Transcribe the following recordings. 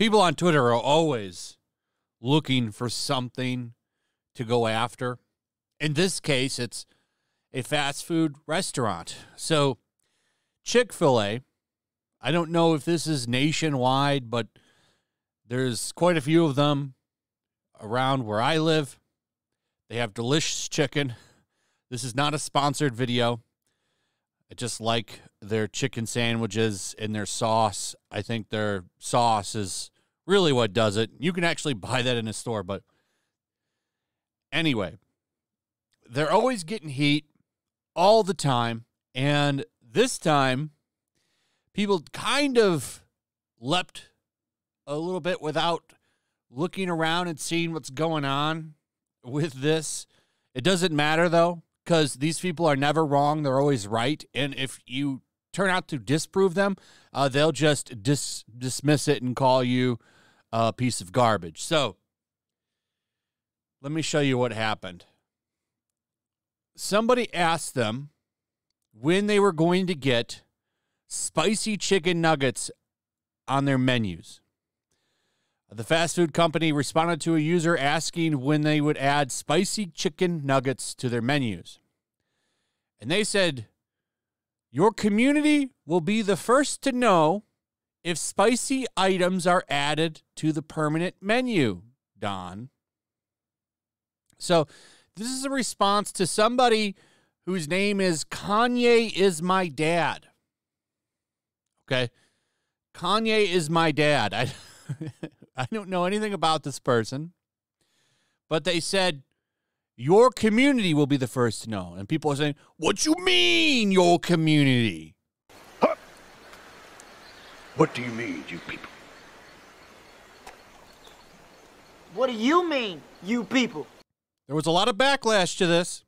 People on Twitter are always looking for something to go after. In this case, it's a fast food restaurant. So Chick-fil-A, I don't know if this is nationwide, but there's quite a few of them around where I live. They have delicious chicken. This is not a sponsored video. I just like their chicken sandwiches and their sauce. I think their sauce is really what does it. You can actually buy that in a store, but anyway, they're always getting heat all the time, and this time people kind of leapt a little bit without looking around and seeing what's going on with this. It doesn't matter, though, because these people are never wrong. They're always right. And if you turn out to disprove them, they'll just dismiss it and call you a piece of garbage. So let me show you what happened. Somebody asked them when they were going to get spicy chicken nuggets on their menus. The fast food company responded to a user asking when they would add spicy chicken nuggets to their menus. And they said, your community will be the first to know if spicy items are added to the permanent menu, Don. So this is a response to somebody whose name is Kanye is my dad. Okay? Kanye is my dad. I don't know anything about this person, but they said, your community will be the first to know. And people are saying, what you mean, your community? Huh? What do you mean, you people? What do you mean, you people? There was a lot of backlash to this.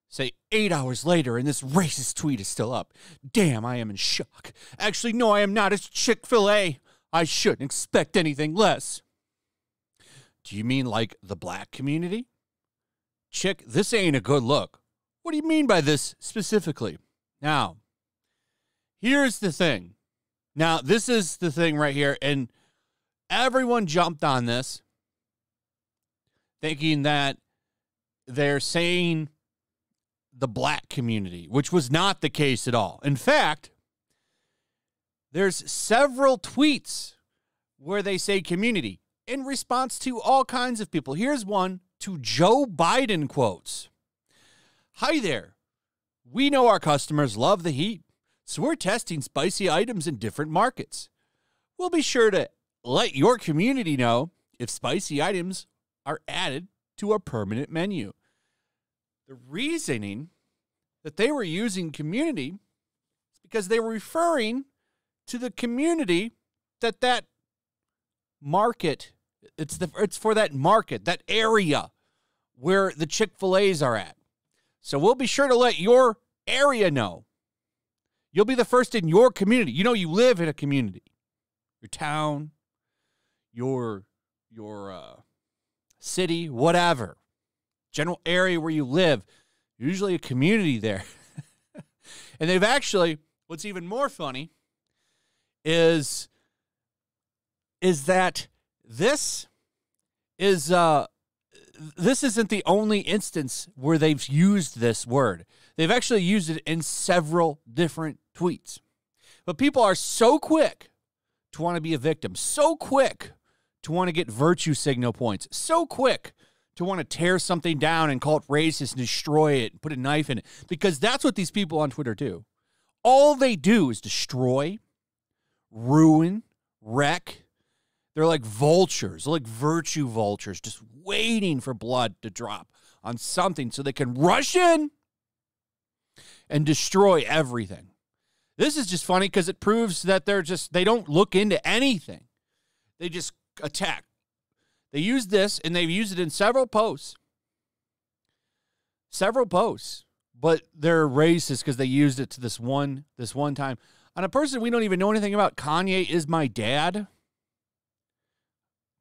Say 8 hours later, and this racist tweet is still up. Damn, I am in shock. Actually, no, I am not. It's Chick-fil-A. I shouldn't expect anything less. Do you mean like the black community? Chick, this ain't a good look. What do you mean by this specifically? Now, here's the thing. Now, this is the thing right here, and everyone jumped on this thinking that they're saying the black community, which was not the case at all. In fact, there's several tweets where they say community in response to all kinds of people. Here's one to Joe Biden quotes. Hi there. We know our customers love the heat, so we're testing spicy items in different markets. We'll be sure to let your community know if spicy items are added to our permanent menu. The reasoning that they were using community is because they were referring to the community that market, it's for that market, that area where the Chick-fil-A's are at. So we'll be sure to let your area know. You'll be the first in your community. You know, you live in a community, your town, your city, whatever, general area where you live, usually a community there. And they've actually, what's even more funny is that this isn't the only instance where they've used this word. They've actually used it in several different tweets. But people are so quick to want to be a victim, so quick to want to get virtue signal points, so quick to want to tear something down and call it racist and destroy it and put a knife in it, because that's what these people on Twitter do. All they do is destroy, ruin, wreck. They're like vultures, they're like virtue vultures, just waiting for blood to drop on something so they can rush in and destroy everything. This is just funny because it proves that they don't look into anything. They just attack. They use this, and they've used it in several posts. Several posts. But they're racist because they used it to this one time. On a person we don't even know anything about, Kanye is my dad.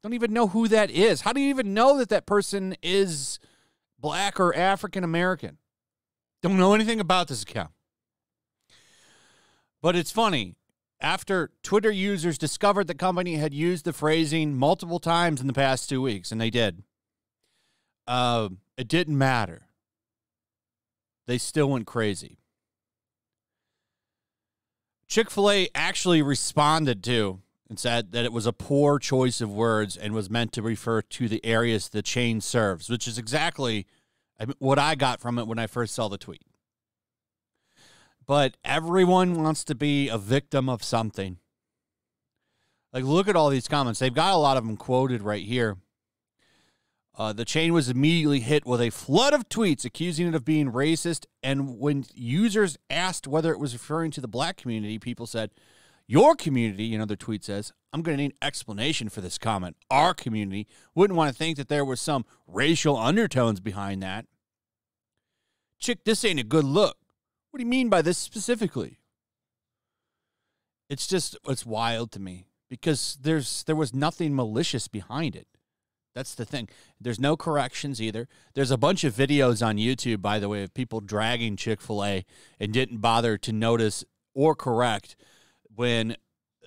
Don't even know who that is. How do you even know that that person is black or African American? Don't know anything about this account. But it's funny. after Twitter users discovered the company had used the phrasing multiple times in the past 2 weeks, and they did. It didn't matter. They still went crazy. Chick-fil-A actually responded to and said that it was a poor choice of words and was meant to refer to the areas the chain serves, which is exactly what I got from it when I first saw the tweet. But everyone wants to be a victim of something. Like, look at all these comments. They've got a lot of them quoted right here. The chain was immediately hit with a flood of tweets accusing it of being racist. And when users asked whether it was referring to the black community, people said, your community, another tweet says, I'm going to need explanation for this comment. Our community wouldn't want to think that there was some racial undertones behind that. Chick, this ain't a good look. What do you mean by this specifically? It's wild to me because there was nothing malicious behind it. That's the thing. There's no corrections either. There's a bunch of videos on YouTube, by the way, of people dragging Chick-fil-A and didn't bother to notice or correct when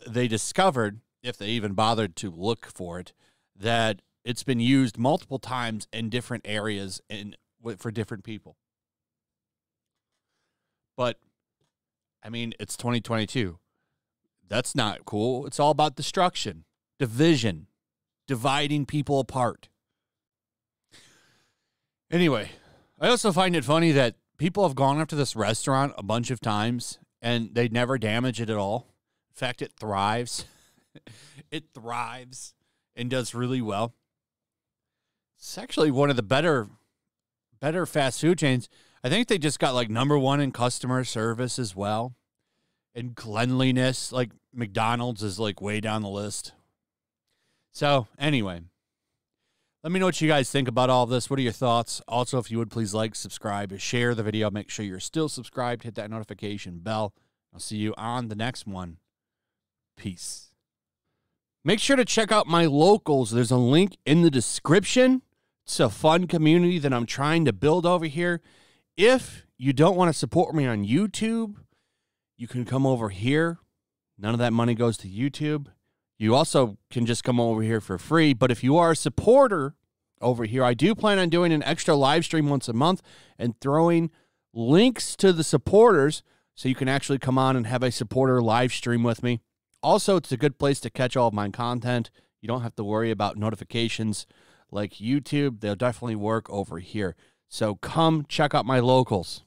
they discovered, if they even bothered to look for it, that it's been used multiple times in different areas and for different people. But, I mean, it's 2022. That's not cool. It's all about destruction, division, dividing people apart. Anyway, I also find it funny that people have gone after this restaurant a bunch of times and they never damage it at all. In fact, it thrives. It thrives and does really well. It's actually one of the better fast food chains. I think they just got like #1 in customer service as well. And cleanliness, like McDonald's is like way down the list. So anyway, let me know what you guys think about all of this. What are your thoughts? Also, if you would please like, subscribe, share the video. Make sure you're still subscribed. Hit that notification bell. I'll see you on the next one. Peace. Make sure to check out my locals. There's a link in the description. It's a fun community that I'm trying to build over here. If you don't want to support me on YouTube, you can come over here. None of that money goes to YouTube. You also can just come over here for free. But if you are a supporter over here, I do plan on doing an extra live stream once a month and throwing links to the supporters so you can actually come on and have a supporter live stream with me. Also, it's a good place to catch all of my content. You don't have to worry about notifications like YouTube. They'll definitely work over here. So come check out my locals.